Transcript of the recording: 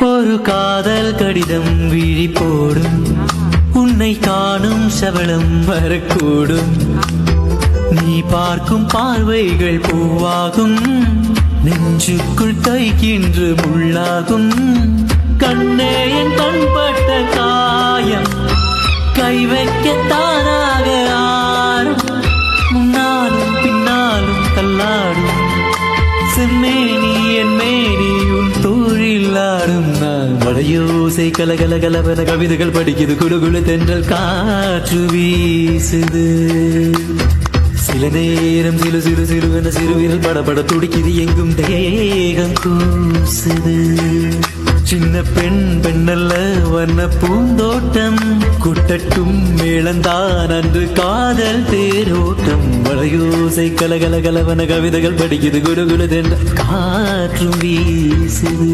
ஒரு காதல் கடிதம் விழி போடும், உன்னை காணும் சபலம் வரக்கூடும். நீ பார்க்கும் பார்வைகள் பூவாகும், நெஞ்சுக்குள் தைக்கின்ற முள்ளாகும். கண்ணே என் கண்பட்ட காயம், கை வைக்க தானாக ஆறும். முன்னாலும் பின்னாலும் தள்ளாடும், செம்மேனி என் மேனி உன் தோழில் ஆடும். நான் வளையோசை கலகல கலவன கவிதைகள் படிக்குது, குழுகுழு தென்றல் காற்று வீசுது. சில நேரம் சிறு சிறு சிறுவன சிறுவிரல் படபட துடிக்குது, எங்கும் தேகம் கூசுது. சின்ன பெண் பெண்ணல்ல வண்ண பூந்தோட்டம், குட்டட்டும் மேளந்தான் அன்று காதல் தேரோட்டம். வளையோசை கலகல கலவன கவிதைகள் படிக்குது, குடுகுடு தென்ற காற்றும் வீசுது.